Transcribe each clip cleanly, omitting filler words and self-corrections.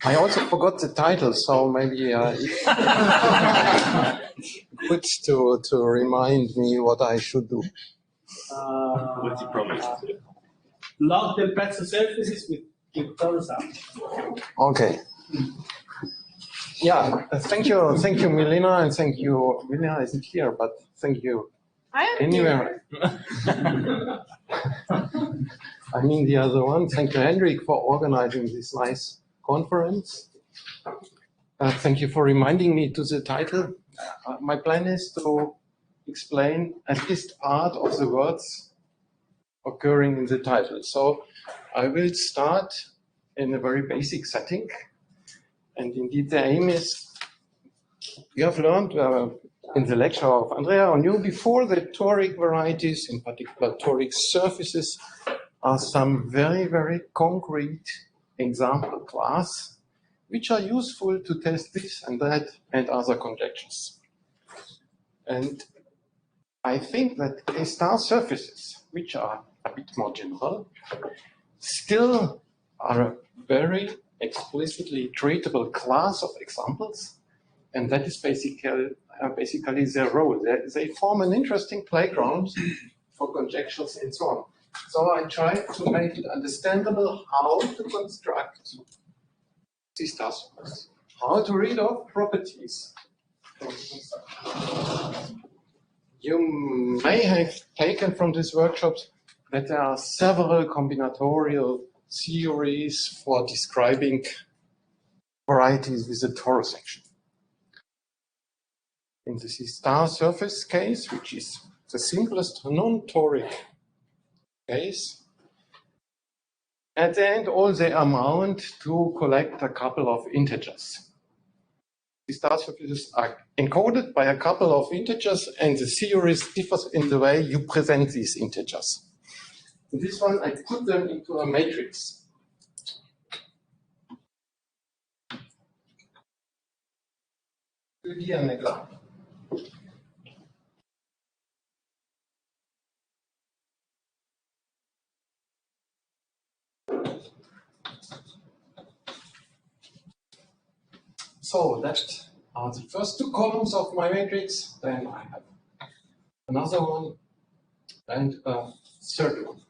I also forgot the title, so maybe good to remind me what I should do. What's the problem? Log the pretzel surfaces with colors out. Okay. Yeah, thank you, Milena, and thank you. Milena isn't here, but thank you. I am anywhere. I mean the other one. Thank you, Hendrik, for organizing this nice conference. Thank you for reminding me to the title. My plan is to explain at least part of the words occurring in the title. So I will start in a very basic setting. And indeed, the aim is, you have learned in the lecture of Andrea or you before that toric varieties, in particular toric surfaces, are some very, very concrete example class which are useful to test this and that and other conjectures. And I think that A-star surfaces, which are a bit more general, still are a very explicitly treatable class of examples, and that is basically their role. They form an interesting playground for conjectures and so on. So I try to make it understandable how to construct these star surfaces, how to read off properties. You may have taken from this workshop that there are several combinatorial theories for describing varieties with a torus section. In the C-star surface case, which is the simplest non-toric case, at the end, all they amount to collect a couple of integers. The star surfaces are encoded by a couple of integers, and the theories differs in the way you present these integers. In this one, I put them into a matrix. So that are the first two columns of my matrix. Then I have another one and a third one.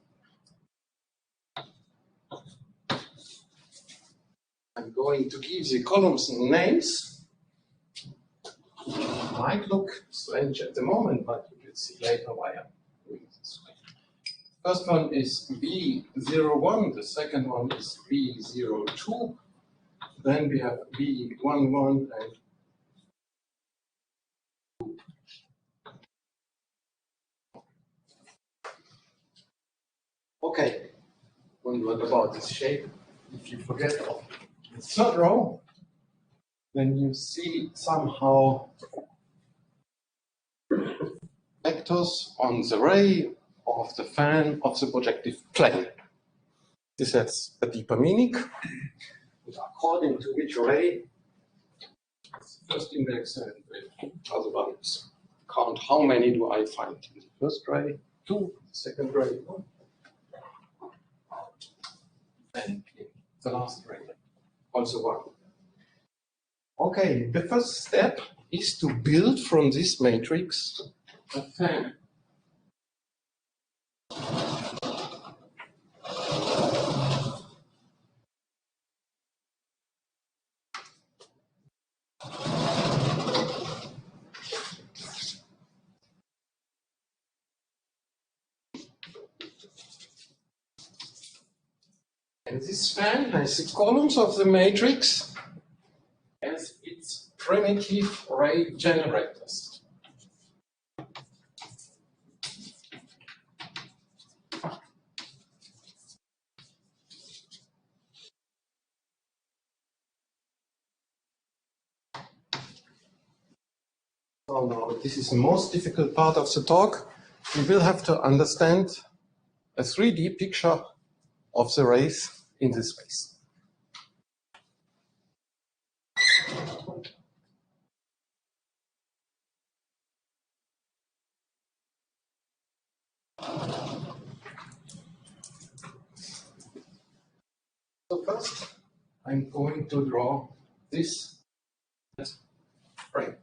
I'm going to give the columns names. It might look strange at the moment, but you will see later why I'm doing this way. First one is B01, the second one is B02. Then we have B11 and okay, one word about this shape. If you forget the third row, then you see somehow vectors on the ray of the fan of the projective plane. This has a deeper meaning. According to which ray, first index and the other ones. Count how many do I find in the first ray, 2, second ray, 1. And in the last ray, also 1. Okay, the first step is to build from this matrix a fan. And this fan has the columns of the matrix as its primitive ray generators. So now this is the most difficult part of the talk. You will have to understand a 3D picture of the rays in this space. So first, I'm going to draw this frame.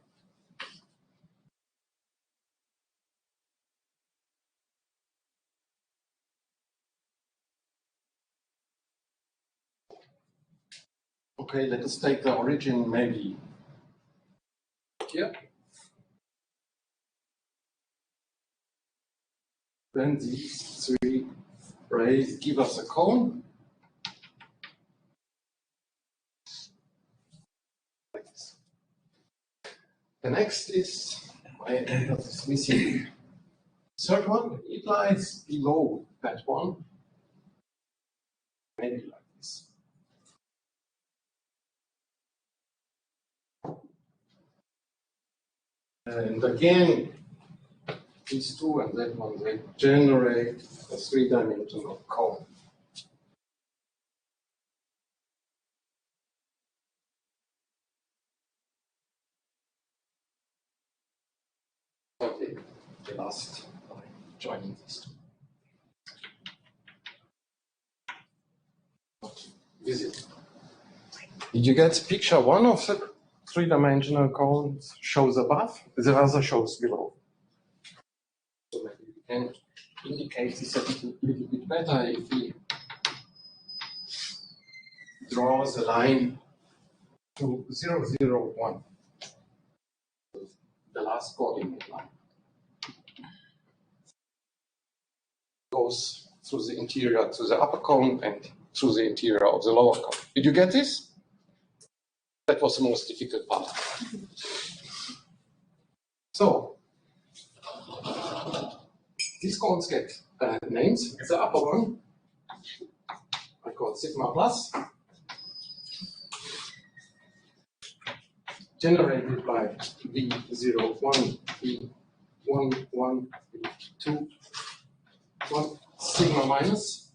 Okay, let us take the origin maybe here. Then these three rays give us a cone. Like this. The next is my angle is missing. Third one, it lies below that one. Maybe like this. And again, these two and that one, they generate a three-dimensional cone. Okay, the last line joining these two. Visit. Did you get picture one of the three-dimensional cones shows above, the other shows below? So maybe we can indicate this a little bit better if we draw the line to 0, 0, 1, the last coordinate line. Goes through the interior to the upper cone and through the interior of the lower cone. Did you get this? That was the most difficult part. So, these cones get names. The upper one, I call sigma plus, generated by V0, 1, V1, 1, V2, 1, sigma minus,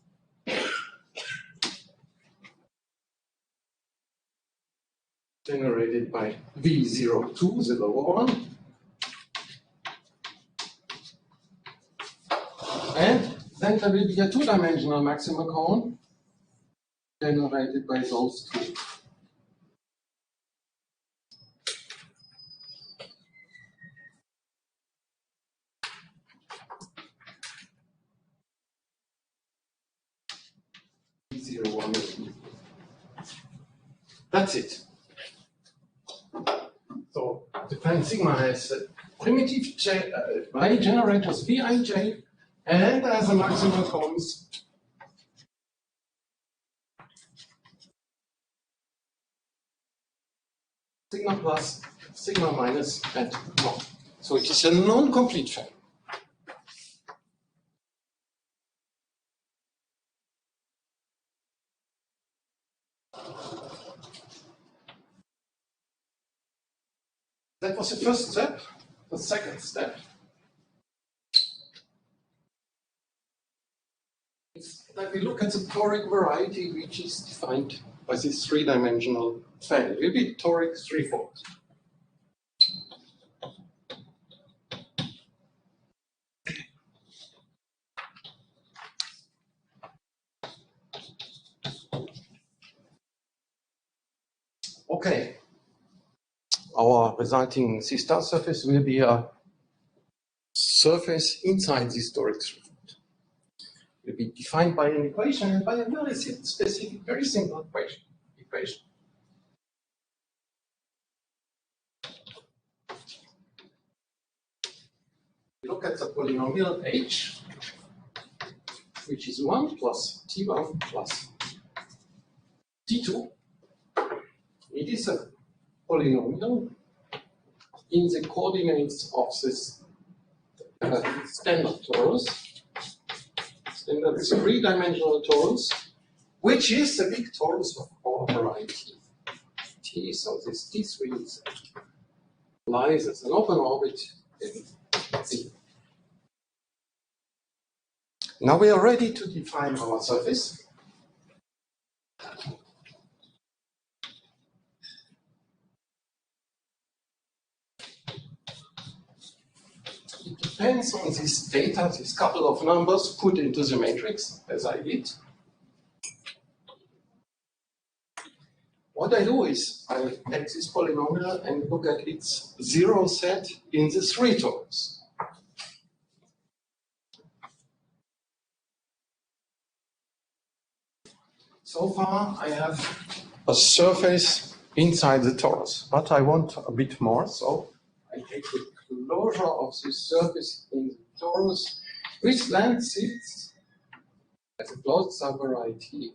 generated by V02, the lower one, and then there will be a two-dimensional maximum cone generated by those two. V0, 1, that's it. So the plan sigma has primitive ray generators Vij and as a maximum cones sigma plus, sigma minus, and 1. So it is a non-complete frame. That was the first step. The second step is that we look at the toric variety which is defined by this three-dimensional fan. It will be toric threefold. Okay. Our resulting C-star surface will be a surface inside this toric threefold. It will be defined by an equation and by a very specific, very simple equation. We look at the polynomial h, which is 1 plus t1 plus t2. It is a polynomial in the coordinates of this standard torus, standard three-dimensional torus, which is the big torus of our variety T. So this T3 lies as an open orbit in C. Now we are ready to define our surface. It depends on this data, this couple of numbers put into the matrix, as I did. What I do is I take this polynomial and look at its zero set in the 3 torus. So far, I have a surface inside the torus, but I want a bit more, so I take the closure of this surface in the torus, which then sits as a closed subvariety.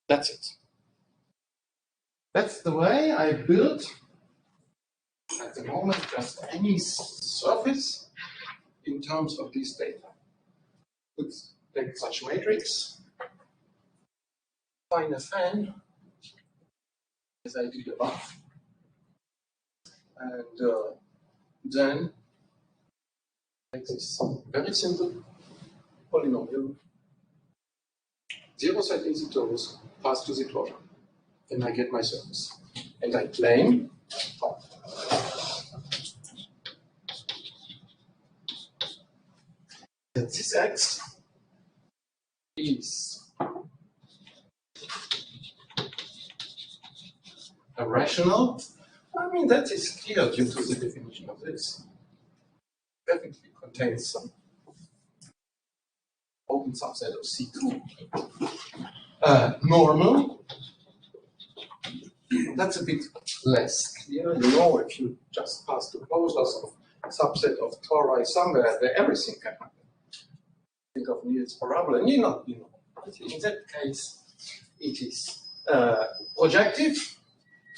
That's it. That's the way I build, at the moment, just any surface in terms of these data. Let's take such matrix, find a fan, as I did above, and then make this very simple polynomial, zero set in the torus, pass to the closure. Then I get my surface. And I claim that this X is a rational. I mean, that is clear due to the definition of this. Definitely contains some open subset of C2. Normal. That's a bit less clear. You know, if you just pass the closures of subset of tori somewhere, there everything can happen. Think of Niels parabola, and you know. In that case, it is projective,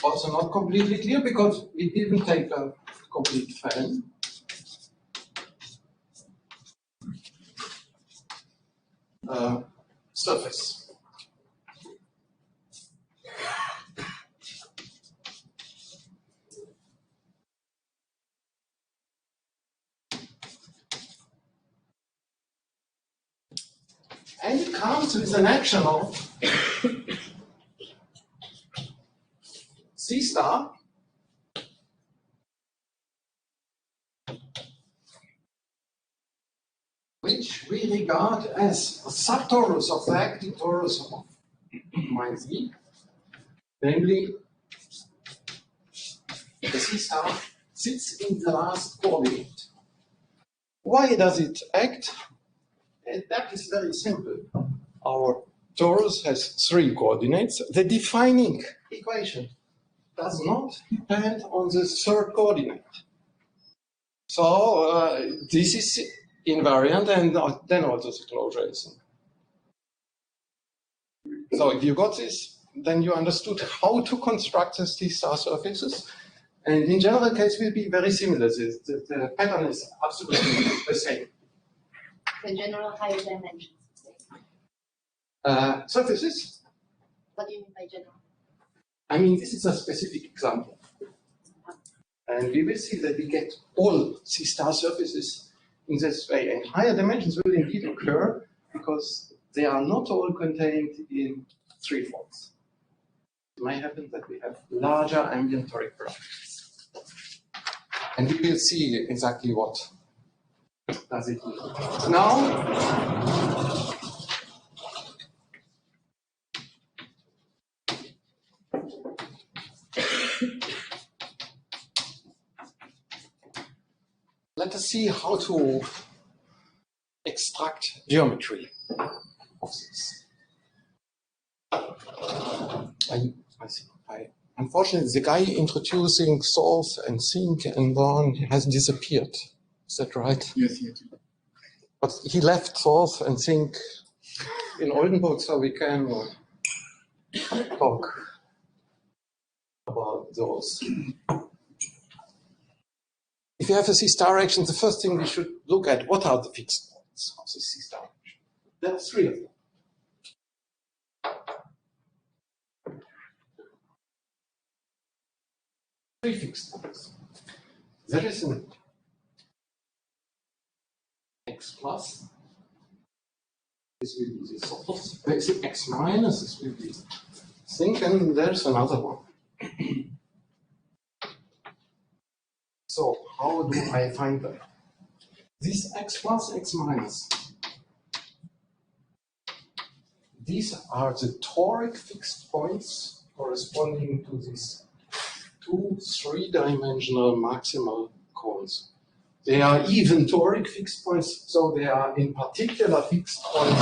also not completely clear because we didn't take a complete fan. Surface. And it comes with an action of C star which we regard as a subtorus of the acting torus of minus E, namely the C star sits in the last coordinate. Why does it act? And that is very simple. Our torus has 3 coordinates. The defining equation does not depend on the 3rd coordinate. So this is invariant, and then also the closure is. So if you got this, then you understood how to construct the C-star surfaces. And in general case will be very similar. The pattern is absolutely the same. The general higher dimensions. Surfaces? What do you mean by general? I mean, this is a specific example. And we will see that we get all C-star surfaces in this way. And higher dimensions will indeed occur because they are not all contained in 3 folds. It might happen that we have larger ambient toric parameters. And we will see exactly what does it mean. Now, let us see how to extract geometry of this. Unfortunately, the guy introducing source and sink and on has disappeared. Is that right? Yes, yes. But he left source and sink in Oldenburg, so we can talk about those. If you have a C-star action, the first thing we should look at, what are the fixed points of the C-star action? There are 3 of them. Three fixed points. There is an x plus. This will be the source. There is an x minus. This will be sink, and there's another one. So how do I find them? This x plus, x minus. these are the toric fixed points corresponding to these two three-dimensional maximal cones. They are even toric fixed points, so they are in particular fixed points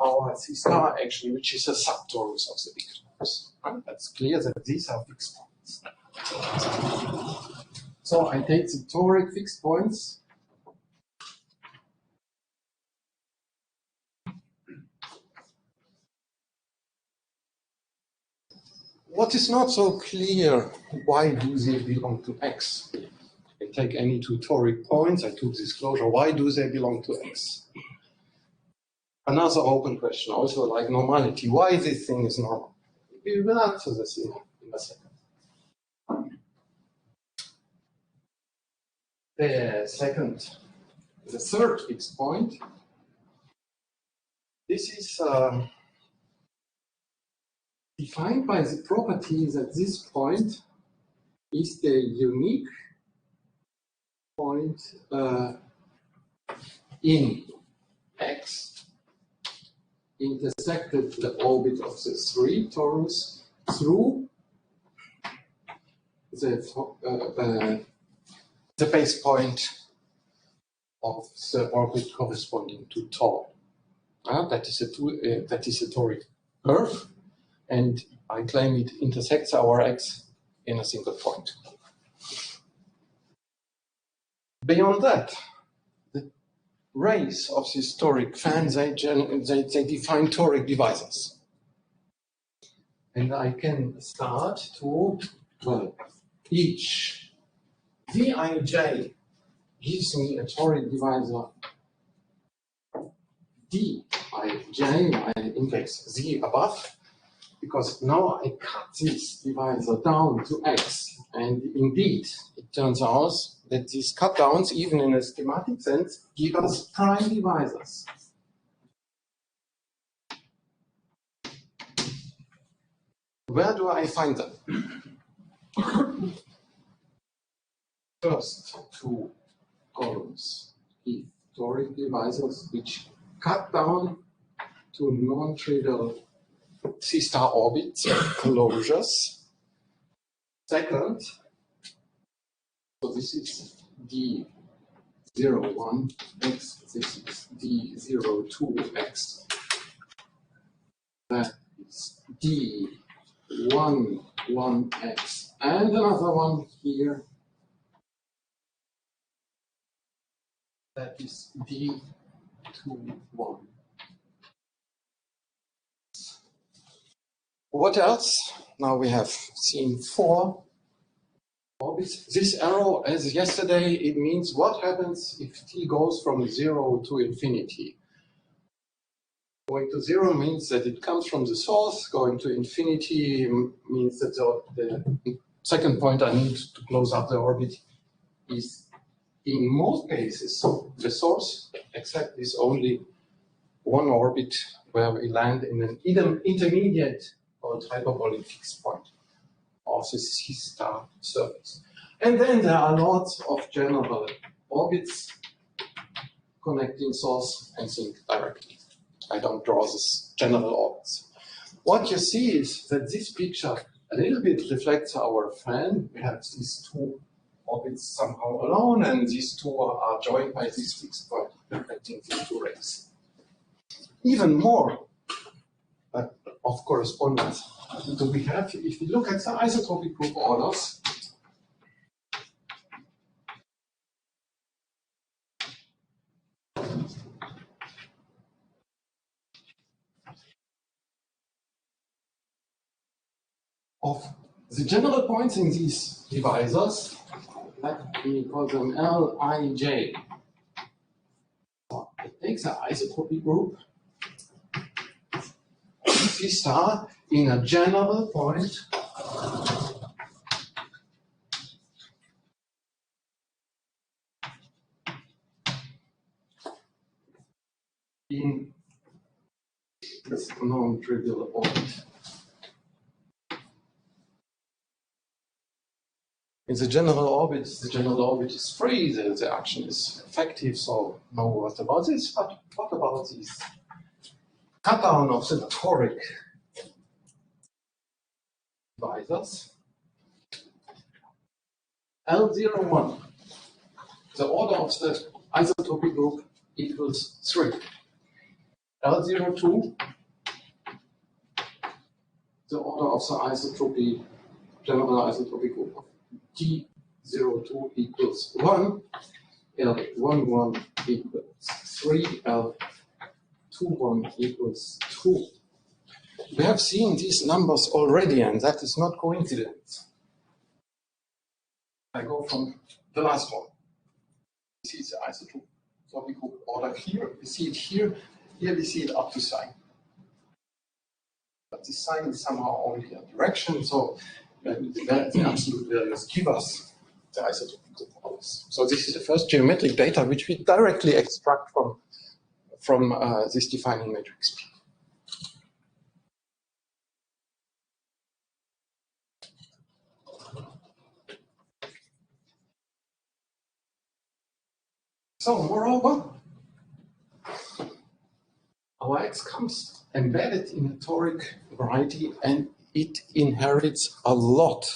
our C star actually, which is a subtorus of the big torus. Right? That's clear that these are fixed points. So I take the toric fixed points. What is not so clear, why do they belong to X? I take any two toric points, I took this closure, why do they belong to X? Another open question, also like normality, why this thing is normal? We will answer this in a second. The third fixed point, this is defined by the property that this point is the unique point in X intersected the orbit of the 3 torus through the base point of the orbit corresponding to tau. That is a toric curve, and I claim it intersects our X in a single point. Beyond that, the rays of this toric fan, they define toric divisors. And I can start to, well, each Vij gives me a toric divisor Dij, I index Z above, because now I cut this divisor down to X. And indeed, it turns out that these cut downs, even in a schematic sense, give us prime divisors. Where do I find them? First two columns give toric divisors which cut down to non-trivial C star orbits closures. Second, so this is D01X, this is D02X. That is D11X, and another one here. That is D21. What else? Now we have seen 4 orbits. This arrow, as yesterday, it means what happens if t goes from 0 to infinity. Going to 0 means that it comes from the source. Going to infinity means that the second point I need to close up the orbit is, in most cases, the source, except this only one orbit where we land in an intermediate called hyperbolic fixed point of the C star surface. And then there are lots of general orbits connecting source and sink directly. I don't draw this general orbits. What you see is that this picture a little bit reflects our fan. We have these 2 orbits somehow alone, and these 2 are joined by this fixed point reflecting these 2 rays. Even more of correspondence do we have if we look at the isotropic group orders. Of the general points in these divisors, let me call them Lij. So it takes an isotropy group C star in a general point in this non-trivial orbit. In the general orbit is free, the action is effective, so no worries about this. But what about these cut down of the toric divisors. L01, the order of the isotopic group equals 3. L02, the order of the general isotopic group of G02 equals 1. L11 equals 3. L21 equals 2. We have seen these numbers already, and that is not coincidence. I go from the last one. We see the isotopic group order here. We see it here. Here we see it up to sign. But this sign is somehow only a direction, so the absolute values give us the isotopic group orders. So this is the first geometric data which we directly extract from this defining matrix P. So moreover, our X comes embedded in a toric variety and it inherits a lot,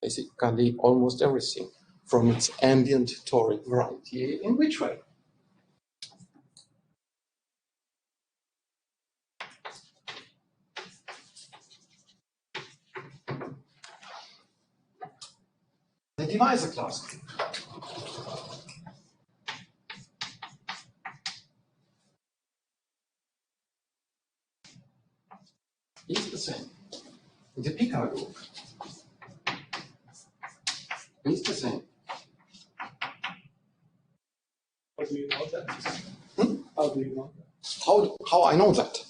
basically almost everything, from its ambient toric variety. In which way? The divisor class group. Is the same. The Picard group is the same. How do you know that? How do you know that? How I know that?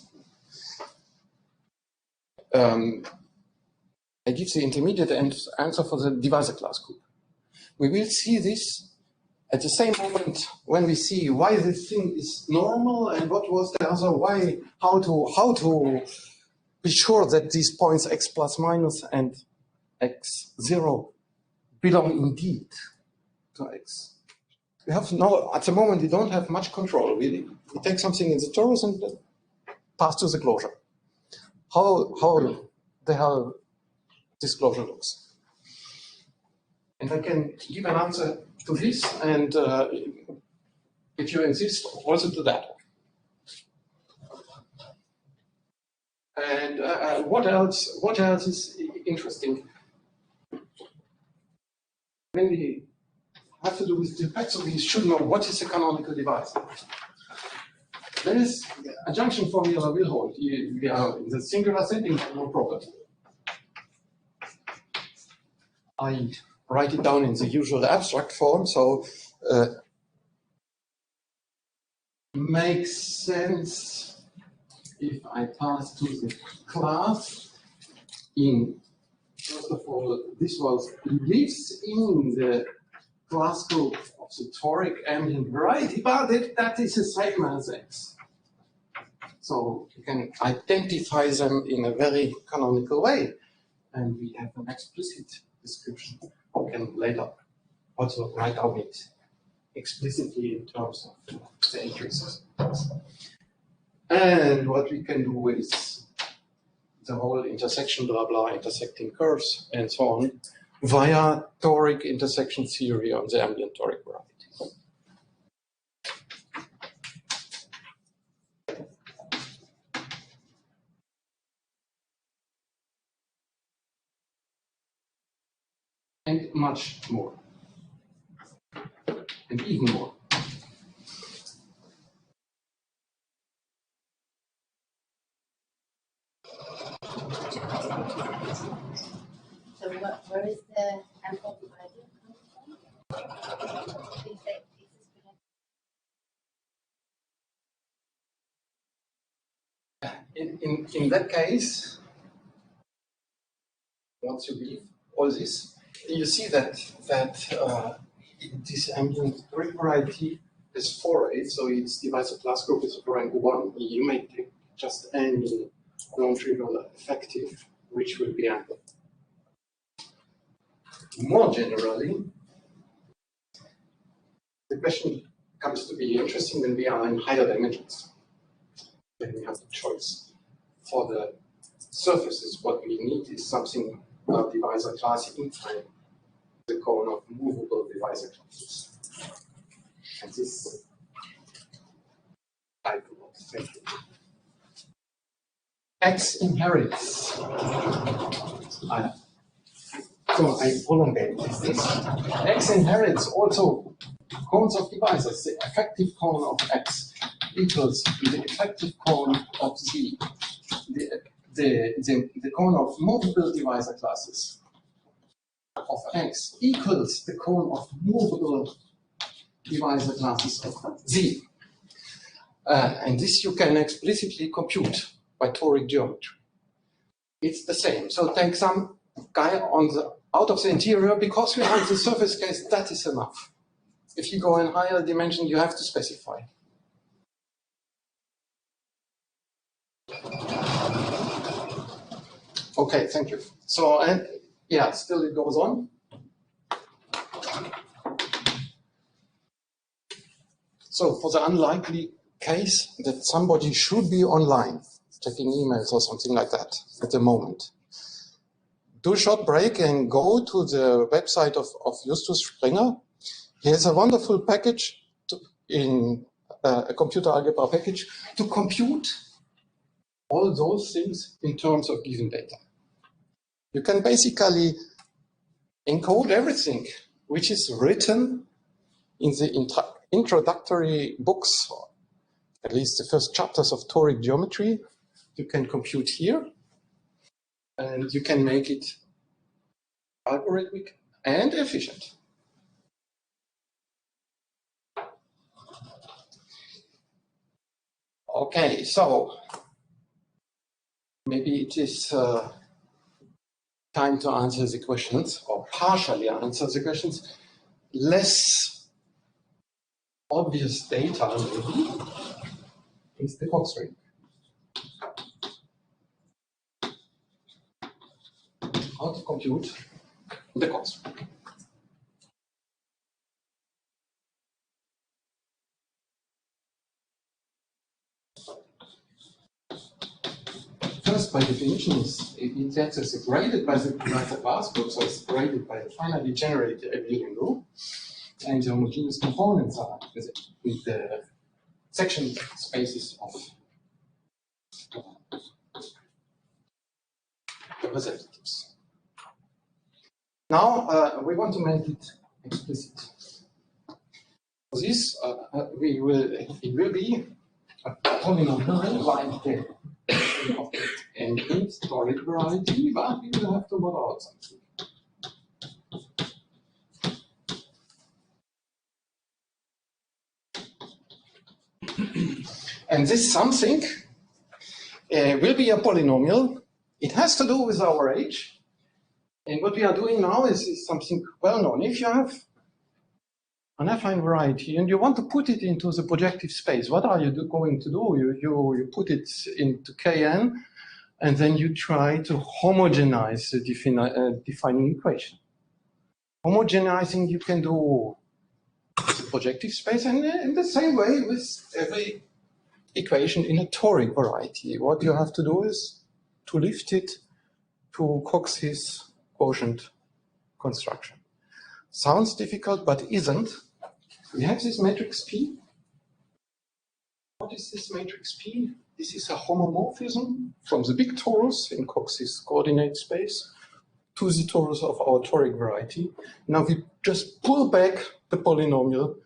I give the intermediate answer for the divisor class group. We will see this at the same moment when we see why this thing is normal and what was the other, how to be sure that these points x plus minus and x0 belong indeed to x. We have no, at the moment we don't have much control really. We take something in the torus and pass to the closure. How the hell this closure looks. And I can give an answer to this and if you insist also to that. And what else is interesting? When we have to do with the so we should know what is a canonical divisor. There is a junction formula will hold. We are in the singular setting, no problem. I write it down in the usual abstract form, so makes sense if I pass to the class in, first of all, this lives in the class group of the toric ambient variety, but that is the same as X. So you can identify them in a very canonical way. And we have an explicit description. We can later also write down it explicitly in terms of the entries. And what we can do is the whole intersection, blah, blah, intersecting curves, and so on, via toric intersection theory on the ambient toric variety. And much more. And even more. So where is the ample divisor coming from? In that case, once you leave all this, you see that this ambient toric variety is 4A, so its divisor class group is of rank 1. You may take just any non-trivial effective, which will be ample. More generally, the question comes to be interesting when we are in higher dimensions. then we have the choice. For the surfaces, what we need is something divisor class inside the cone of movable divisor classes. And this type of thing. X inherits. So I prolongate this. X inherits also cones of divisors. The effective cone of X equals the effective cone of Z. The cone of movable divisor classes of X equals the cone of movable divisor classes of Z. And this you can explicitly compute by toric geometry. It's the same. So take some guy out of the interior. Because we have the surface case, that is enough. If you go in higher dimension, you have to specify. Okay, thank you. So, and yeah, still it goes on. So for the unlikely case that somebody should be online, checking emails or something like that at the moment, do a short break and go to the website of Justus Springer. He has a wonderful package in a computer algebra package to compute all those things in terms of given data. You can basically encode everything which is written in the introductory books, or at least the first chapters of toric geometry. You can compute here, and you can make it algorithmic and efficient. Okay, so maybe it is time to answer the questions, or partially answer the questions. Less obvious data maybe is the Cox ring. How to compute the Cox ring. First, by definition, it's graded by the class group, so it's graded by the finally generated abelian group, and the homogeneous components are with the section spaces of representatives. Now we want to make it explicit. For this, it will be a polynomial like the and int toric variety, but we will have to model out something. And this something will be a polynomial. It has to do with our age. And what we are doing now is something well known. If you have an affine variety and you want to put it into the projective space, what are you going to do? You put it into Kn, and then you try to homogenize the defining equation. Homogenizing you can do the projective space, and in the same way with every equation in a toric variety. What you have to do is to lift it to Cox's quotient construction. Sounds difficult, but isn't. We have this matrix P. What is this matrix P? This is a homomorphism from the big torus in Cox's coordinate space to the torus of our toric variety. Now we just pull back the polynomial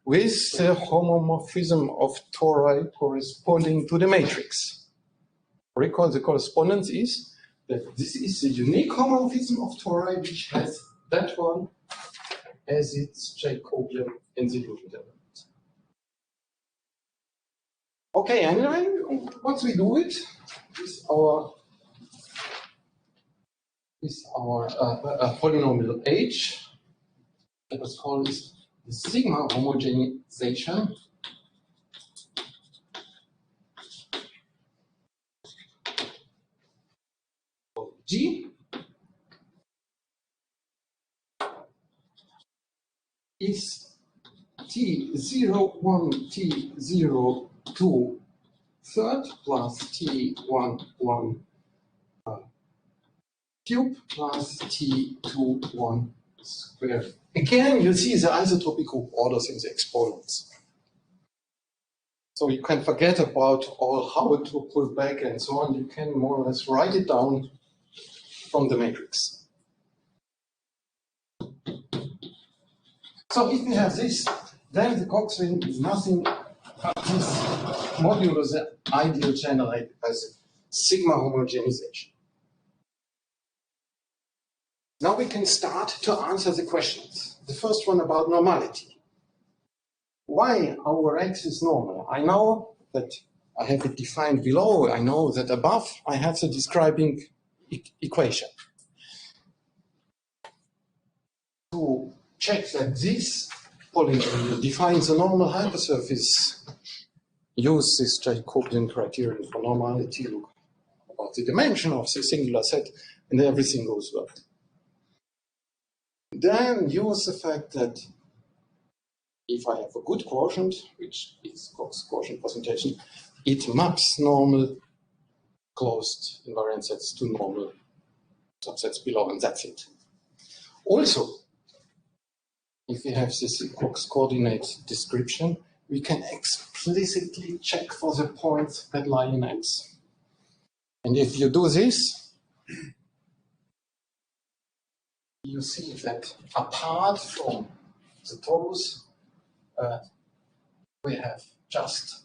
with the homomorphism of tori corresponding to the matrix. Recall the correspondence is that this is the unique homomorphism of tori which has that one as its Jacobian in the Euclidean element. Okay, and then once we do it with our polynomial H, let us call this the sigma homogenization of G is T01, T02 third plus T1 1 cube plus T2 1 squared. Again, you see the isotropic group orders in the exponents. So you can forget about all how to pull back and so on. You can more or less write it down from the matrix. So if we have this, then the Coxwin is nothing but this modulo the ideal generated as sigma homogenization. Now we can start to answer the questions. The first one about normality. Why our X is normal? I know that I have it defined below. I know that above I have the describing equation. To check that this polynomial defines a normal hypersurface, use this Jacobian criterion for normality, look about the dimension of the singular set, and everything goes well. Then use the fact that if I have a good quotient, which is Cox quotient presentation, it maps normal closed invariant sets to normal subsets below, and that's it. Also, if we have this Cox coordinate description, we can explicitly check for the points that lie in X. And if you do this, you see that apart from the torus, we have just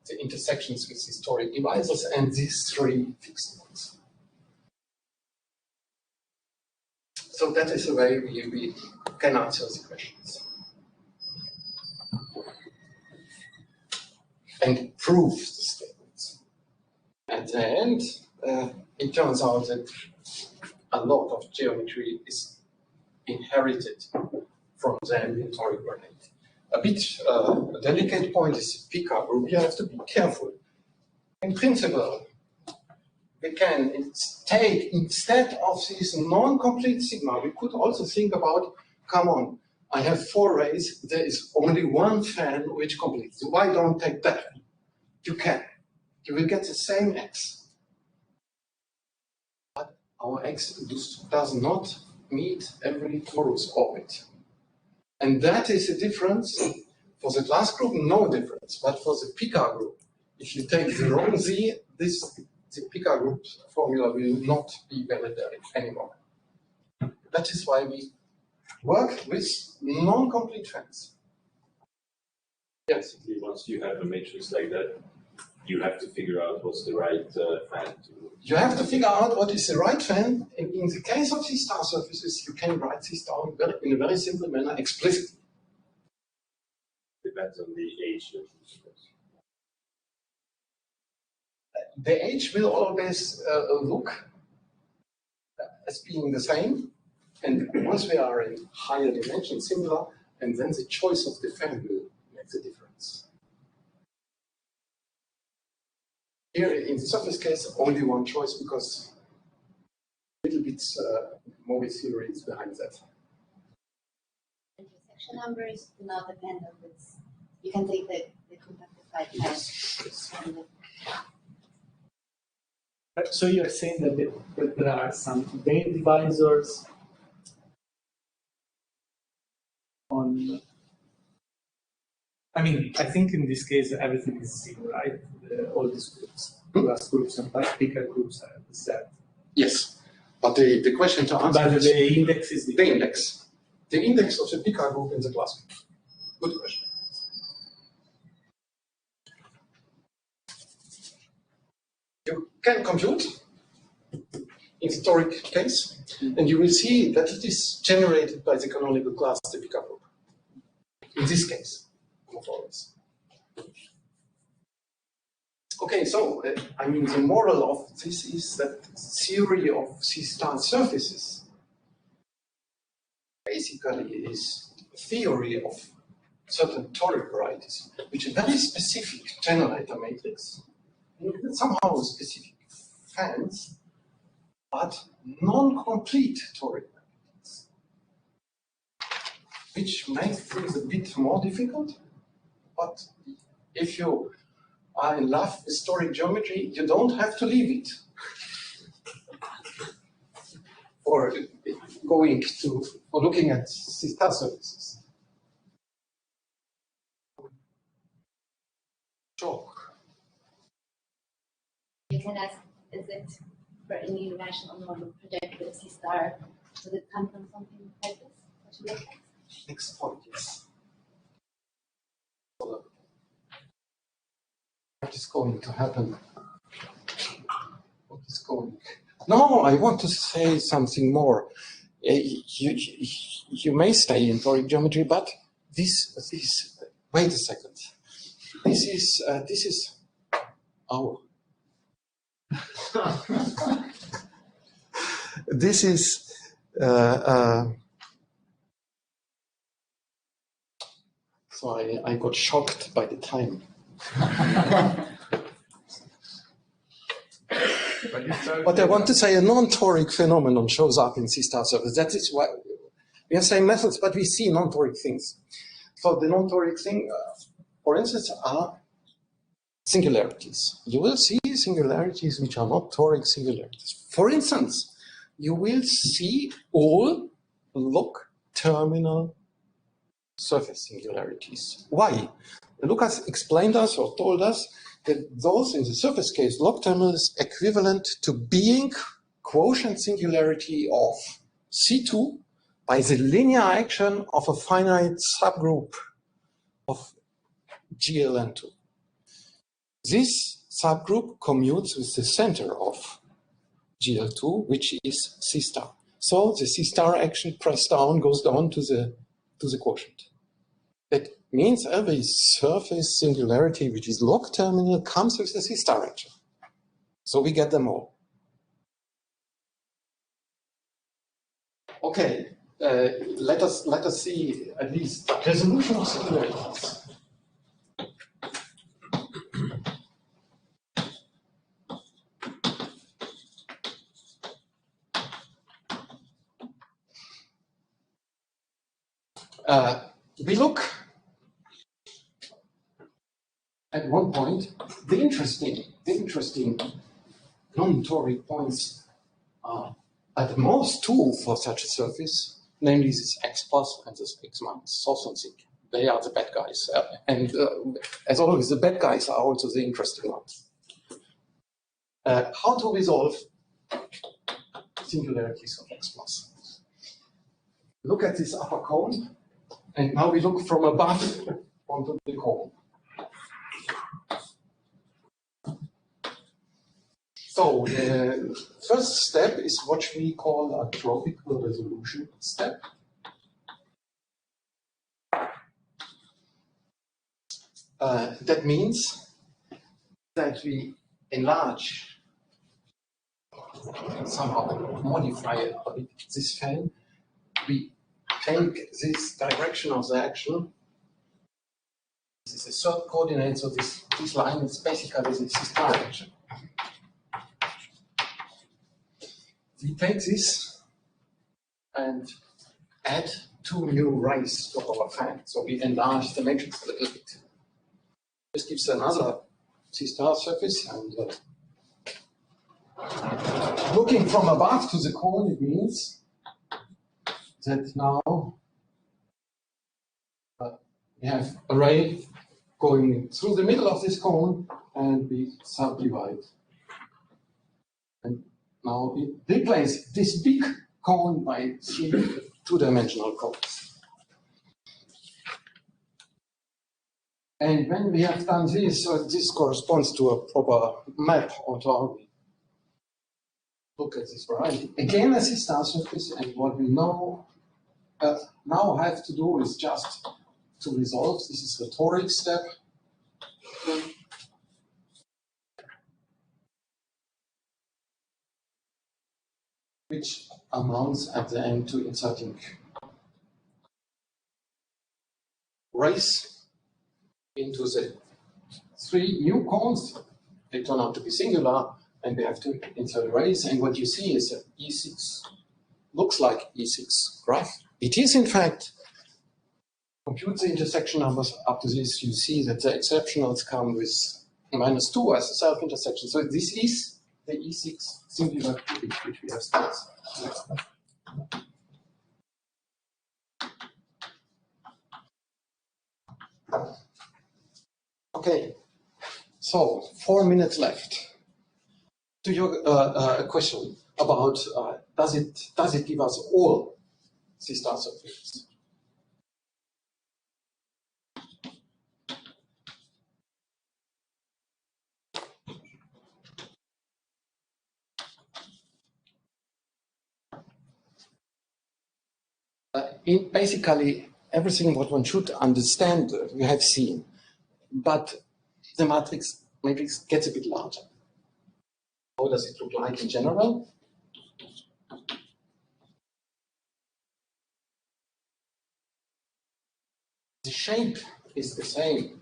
the intersections with historic divisors and these three fixed ones. So that is the way we can answer the questions. And prove the statements. At the end, it turns out that a lot of geometry is inherited from the ambient-toric gradient. A bit a delicate point is the Picard group. You have to be careful. In principle, we can take, instead of this non-complete sigma, we could also think about, come on, I have 4 rays, there is only one fan which completes. Why don't take that one? You can. You will get the same X. But our X does not meet every torus orbit. And that is the difference. For the class group, no difference. But for the Picard group, if you take the wrong Z, the Picard group formula will not be valid anymore. That is why we work with non-complete fans. Yes? Once you have a matrix like that, you have to figure out what's the right fan to. You have to figure out what is the right fan. And in the case of these star surfaces, you can write this down in a very simple manner, explicitly. Depends on the age of the surface. The age will always look as being the same. And once we are in higher dimension, similar, and then the choice of the fan will make the difference. Here in the surface case, only one choice because little bits Morris theory is behind that. Intersection numbers do not depend on this. You can take the compactified Yes. So you're saying that there are some Bain divisors on. I mean, I think in this case everything is zero, right? All these groups, class groups and Picard groups are the set. Yes, but the question to answer But is the index is the index. The index of the Picard group in the class group. Good question. You can compute in the toric case, and you will see that it is generated by the canonical class, the Picard group. In this case, not always. Okay, so I mean, the moral of this is that theory of C-star surfaces basically is a theory of certain toric varieties, which are very specific generator matrix, and somehow specific fans, but non-complete toric matrix, which makes things a bit more difficult. But if you are in love with toric geometry, you don't have to leave it. Or looking at C-star surfaces. Sure. You can ask, is it for any rational normal projective C-star, does it come from something like this? What should we look at? Next point, yes. What is going to happen? What is going? No, I want to say something more. You may stay in toric geometry, but this. Wait a second. This is our. This is. So I got shocked by the time. But I want to say a non-toric phenomenon shows up in C-star surface. That is why we are saying methods, but we see non-toric things. So the non-toric thing, for instance, are singularities. You will see singularities which are not toric singularities. For instance, you will see all log terminal surface singularities. Why? Lucas explained us or told us that those in the surface case log terminal is equivalent to being quotient singularity of C2 by the linear action of a finite subgroup of GLN2. This subgroup commutes with the center of GL2, which is C star. So the C star action pressed down goes down to the quotient. That means every surface singularity which is log terminal comes with the C star action. So we get them all. Okay, let us see at least resolution of singularities. We look at one point, the interesting non-toric points are at most two for such a surface, namely this X plus and this X minus. So something. They are the bad guys. As always, the bad guys are also the interesting ones. How to resolve singularities of X plus? Look at this upper cone. And now we look from above onto the cone. So the first step is what we call a tropical resolution step. That means that we enlarge, somehow modify a bit this fan. We take this direction of the action. This is a third coordinate, so this line is basically the C-star action. We take this and add two new rays to our fan. So we enlarge the matrix a little bit. This gives another C-star surface, and looking from above to the cone, it means that now we have a ray going through the middle of this cone, and we subdivide. And now we replace this big cone by three two-dimensional cones. And when we have done this, this corresponds to a proper map on how we look at this variety. Again, a C-star surface, and what we now have to do is just to resolve. This is the toric step. Which amounts at the end to inserting rays into the three new cones. They turn out to be singular, and we have to insert rays. And what you see is that E6 looks like E6 graph. It is, in fact, compute the intersection numbers. Up to this, you see that the exceptionals come with minus 2 as a self-intersection. So this is the E6 singular cubic which we have studied. Okay, so 4 minutes left. To your question about does it give us all C-star subfields? In basically everything what one should understand we have seen, but the matrix gets a bit larger. How does it look like in general? The shape is the same.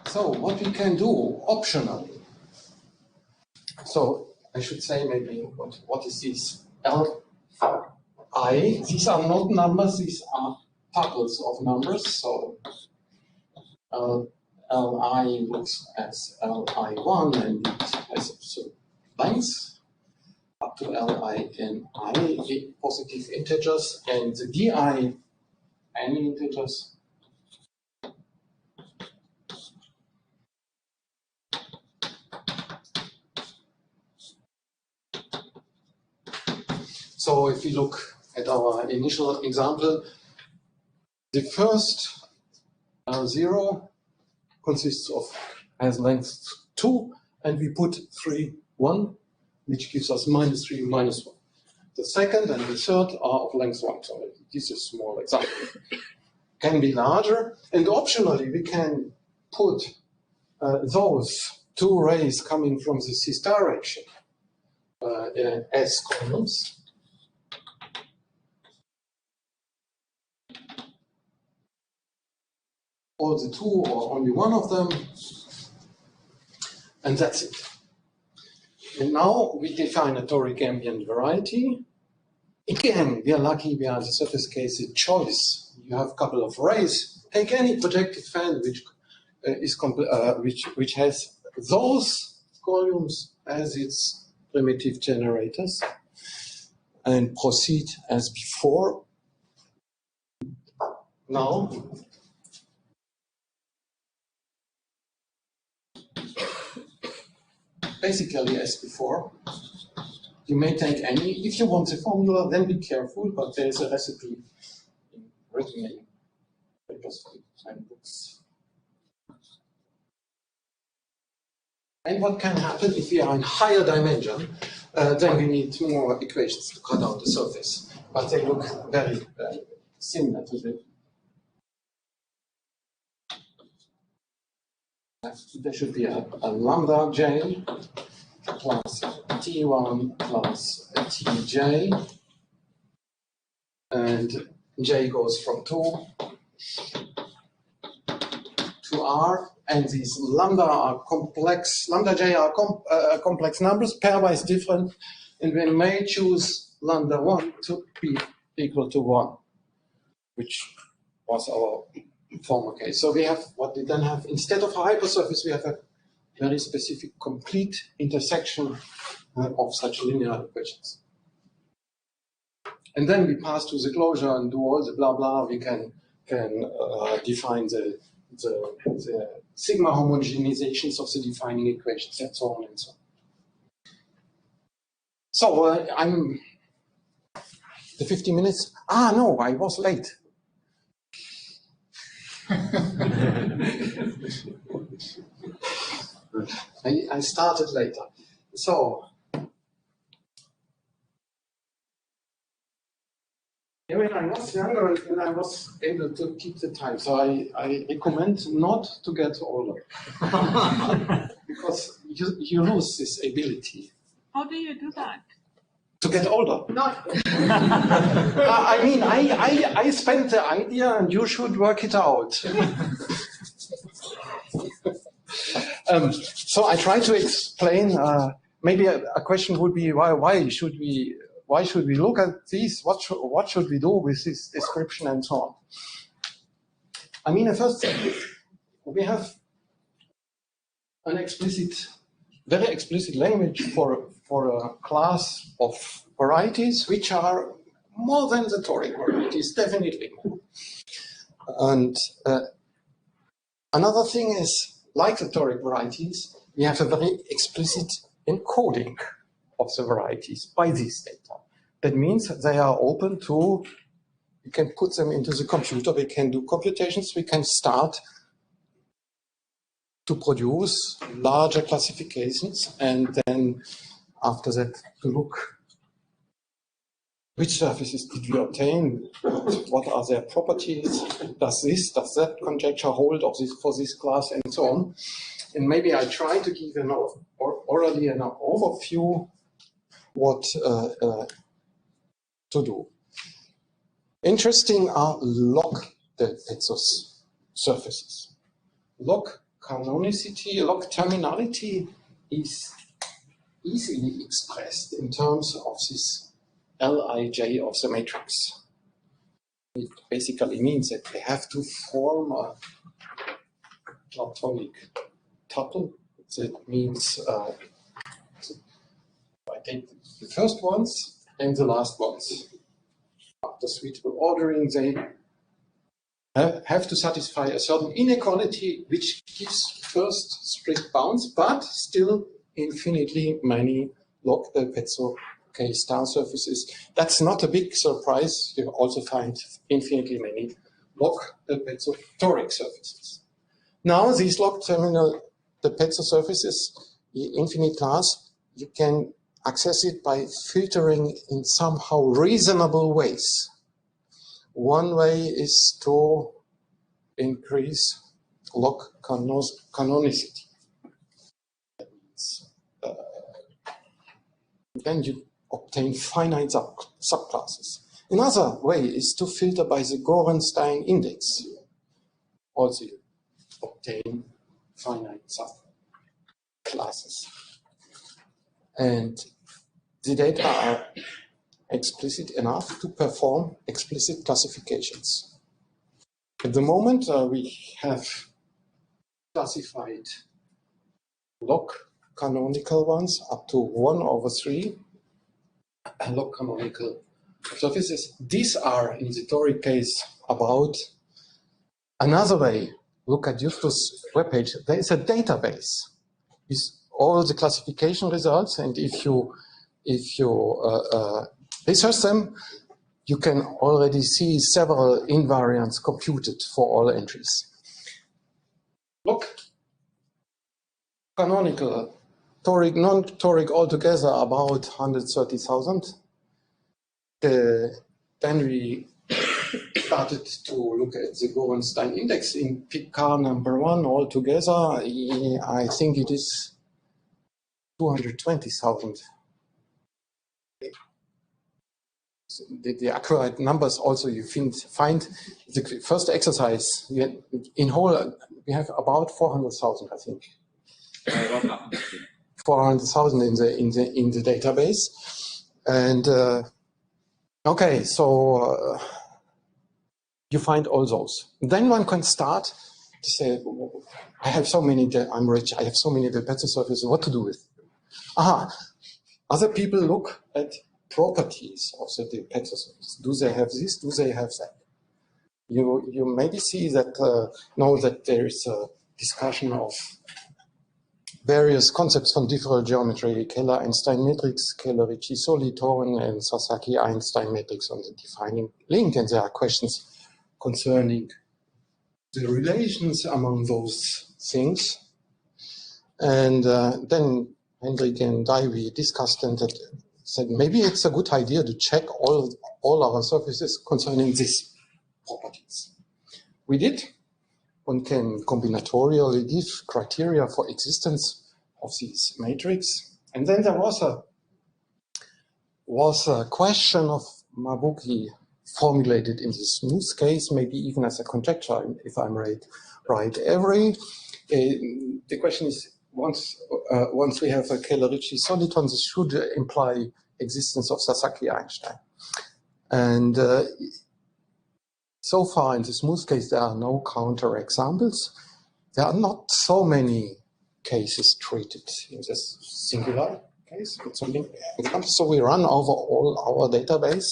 So what we can do optionally. So I should say maybe what is this? Li. These are not numbers, these are tuples of numbers. So Li looks as Li1 and it has absolute length up to Li in I, positive integers, and the Di, any integers. So if we look at our initial example, the first 0 consists of, has length 2, and we put 3, 1, which gives us -3, -1. The second and the third are of length 1, so this is a small example. Can be larger, and optionally we can put those 2 rays coming from the C-star direction as columns. Or the 2 or only one of them, and that's it. And now we define a toric ambient variety. Again, we are lucky we have the surface case a choice. You have a couple of rays. Take any projected fan which has those columns as its primitive generators and proceed as before. Now, basically as before, you may take any. If you want the formula, then be careful, but there is a recipe written in papers and books. And what can happen if we are in higher dimension, then we need more equations to cut out the surface. But they look very, very similar to the. There should be a lambda j plus T1 plus Tj, and j goes from 2 to r, and these lambda are complex, lambda j are complex numbers, pairwise different, and we may choose lambda 1 to be equal to 1, which was our former case. So we have what we then have, instead of a hypersurface, we have a very specific complete intersection of such linear equations. And then we pass to the closure and do all the blah blah. We can define the sigma homogenizations of the defining equations, and so on and so on. So I'm the 50 minutes. Ah, no, I was late. I started later. So when I was younger and I was able to keep the time, so I recommend not to get older because you lose this ability. How do you do that? To get older. Not. I mean, I spent the idea and you should work it out. So I try to explain. Maybe a question would be why should we look at these? What should we do with this description and so on? I mean, first we have an very explicit language for a class of varieties which are more than the toric varieties, definitely more. And another thing is, like the toric varieties, we have a very explicit encoding of the varieties by these data. That means they are open to, you can put them into the computer, we can do computations, we can start to produce larger classifications, and then after that to look which surfaces did we obtain, what are their properties, does that conjecture hold for this class, and so on. And maybe I try to give already an overview what to do. Interesting are log Delpezos surfaces. Log canonicity, log terminality is easily expressed in terms of this Lij of the matrix. It basically means that they have to form a Platonic tuple. That means I take the first ones and the last ones. After suitable ordering, they have to satisfy a certain inequality which gives first strict bounds, but still infinitely many log Delpezzo K-star surfaces. That's not a big surprise. You also find infinitely many log Delpezzo toric surfaces. Now, these log terminal Delpezzo surfaces, the infinite class, you can access it by filtering in somehow reasonable ways. One way is to increase log canonicity. That means, then you obtain finite subclasses. Another way is to filter by the Gorenstein index. Also, you obtain finite subclasses. And the data are explicit enough to perform explicit classifications. At the moment, we have classified log canonical ones up to 1/3 log canonical surfaces. These are, in the toric case, about another way. Look at Justus' webpage. There is a database with all the classification results, and if you research them, you can already see several invariants computed for all entries. Look, canonical, toric, non-toric altogether about 130,000. Then we started to look at the Gorenstein index in PK number 1 altogether. I think it is 220,000. The accurate numbers also you find the first exercise in whole we have about 400,000, I think. 400,000 in the database, and okay, so you find all those. Then one can start to say, I have so many. I'm rich. I have so many Delpezzo surfaces. What to do with? Other people look at properties of the Delpezzo surface. Do they have this? Do they have that? You maybe see that know that there is a discussion of various concepts from differential geometry, Keller-Einstein matrix, Keller-Ricci-Soli, Thoren, and Sasaki-Einstein matrix on the defining link, and there are questions concerning the relations among those things. And then Hendrik and I, we discussed and said maybe it's a good idea to check all our surfaces concerning these properties. We did. One can combinatorially give criteria for existence of these matrix. And then there was a question of Mabuchi formulated in the smooth case, maybe even as a conjecture, if I'm right. The question is, once we have a Kähler-Ritchie soliton, this should imply existence of Sasaki-Einstein. And so far in the smooth case, there are no counterexamples. There are not so many cases treated in this singular case. It's only examples. So we run over all our database,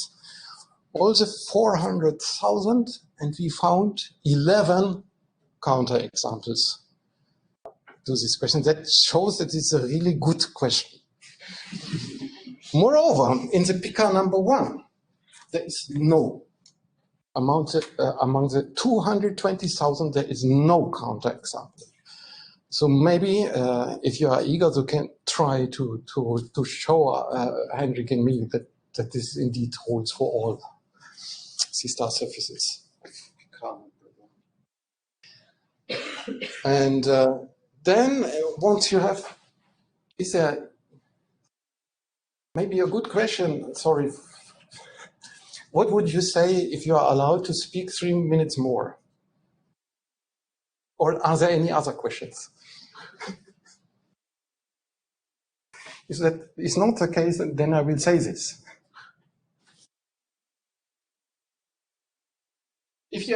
all the 400,000, and we found 11 counterexamples to this question. That shows that it's a really good question. Moreover, in the Picard number 1, there is no, among the 220,000, there is no counterexample. So maybe if you are eager, you can try to show Hendrik and me that this indeed holds for all C-star surfaces. And then once you have, is there maybe a good question, sorry, what would you say if you are allowed to speak 3 minutes more? Or are there any other questions? If that is not the case, then I will say this. If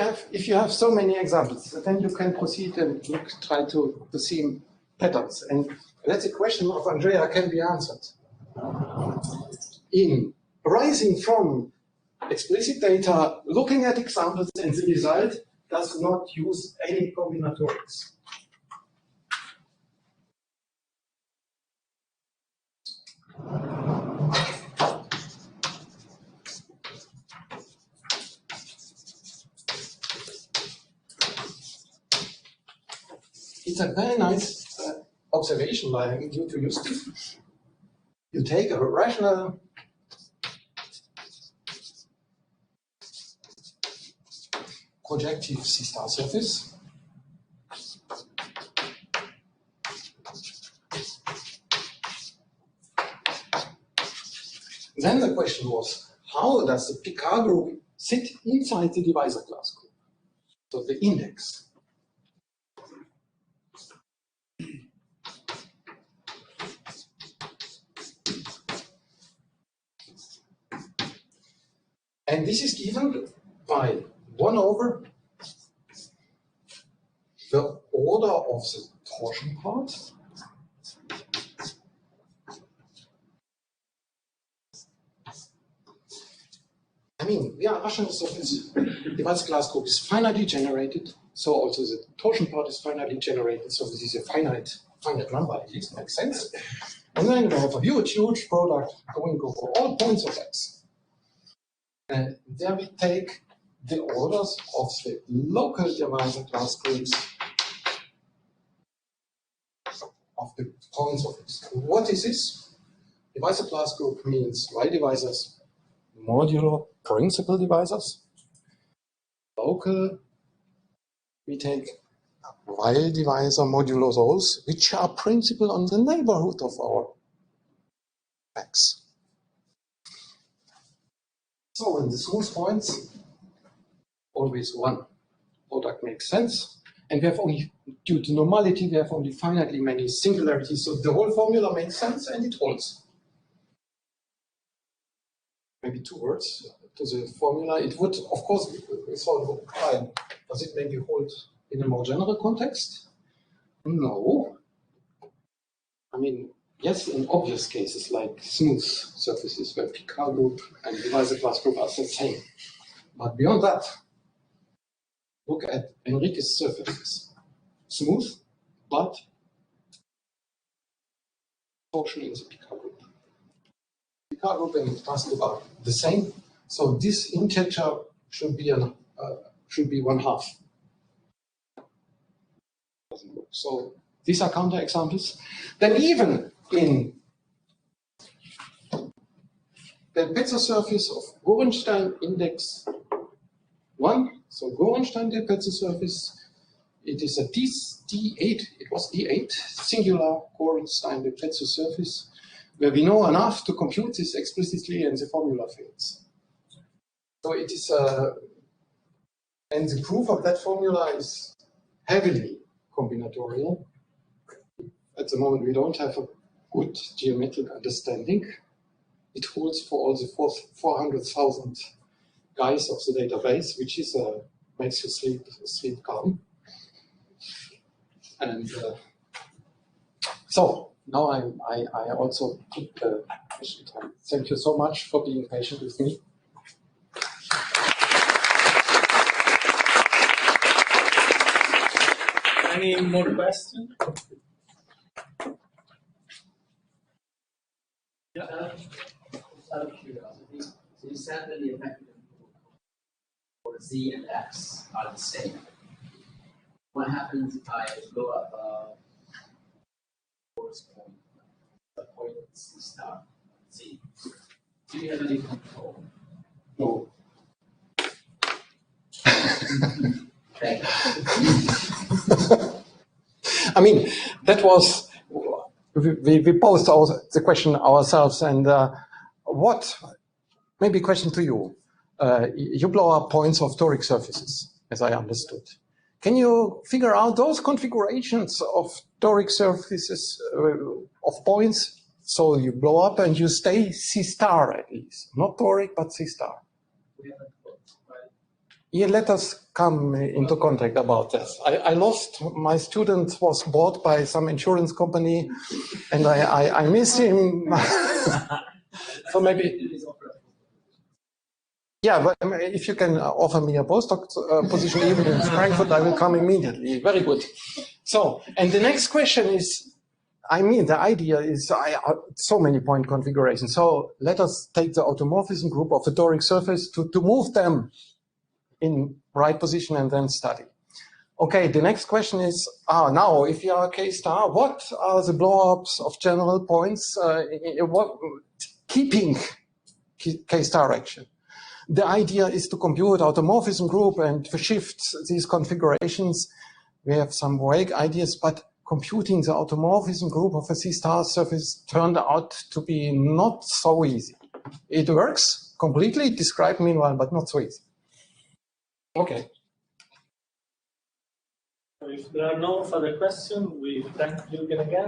you have so many examples, then you can proceed and try to see patterns. And that's a question of Andrea can be answered. In arising from explicit data, looking at examples, and the result does not use any combinatorics. It's a very nice observation by you to use this. You take a rational projective C-star surface. Then the question was, how does the Picard group sit inside the divisor class group? So the index. And this is given by 1 over the order of the torsion part I mean, we are rational surface. Divisor class group is finitely generated, so also the torsion part is finitely generated, so this is a finite number, at least makes sense. And then we have a huge product going over all points of X. And there we take the orders of the local divisor class groups of the points of X. What is this? Divisor class group means Y divisors modulo principal divisors. Local, we take Y divisor modulo those which are principal on the neighborhood of our X. So in the smooth points, always one product makes sense. And we have only, due to normality, we have only finitely many singularities. So the whole formula makes sense and it holds. Maybe 2 words to the formula. It would, of course, solve fine. Does it maybe hold in a more general context? No. I mean, yes, in obvious cases like smooth surfaces where Picard group and divisor class group are the same. But beyond that, look at Enrique's surfaces. Smooth, but torsion in the Picard group. Picard group and class group are the same. So this integer should be 1/2. Doesn't work. So these are counterexamples. Then even in the Pezzo surface of Gorenstein index 1, so Gorenstein the Pezzo surface, it is a D8, it was D8, singular Gorenstein the Pezzo surface, where we know enough to compute this explicitly and the formula fails. So it is, and the proof of that formula is heavily combinatorial. at the moment we don't have a good geometric understanding. It holds for all the 400,000 guys of the database, which is makes you sleep calm. And so now I also took the question time. Thank you so much for being patient with me. Any more questions? Yeah. Out of curiosity, so you said that the effective for Z and X are the same. What happens if I go up force point, the point C star Z? Do you have any control? No. Thank you. I mean, that was, we posed the question ourselves, and maybe a question to you. You blow up points of toric surfaces, as I understood. Can you figure out those configurations of toric surfaces of points? So you blow up and you stay C star at least, not toric, but C star. We haven't looked, right? Yeah, let us come into contact about this. I lost, my student was bought by some insurance company and I miss him. So maybe, yeah, but if you can offer me a postdoc position even in Frankfurt, I will come immediately. Very good. So, and the next question is, I mean, the idea is so many point configurations. So let us take the automorphism group of a toric surface to move them in right position and then study. Okay, the next question is, now if you are K star, what are the blow-ups of general points keeping K star action? The idea is to compute automorphism group and to shift these configurations. We have some vague ideas, but computing the automorphism group of a C star surface turned out to be not so easy. It works completely, described meanwhile, but not so easy. Okay. If there are no further questions, we thank you again.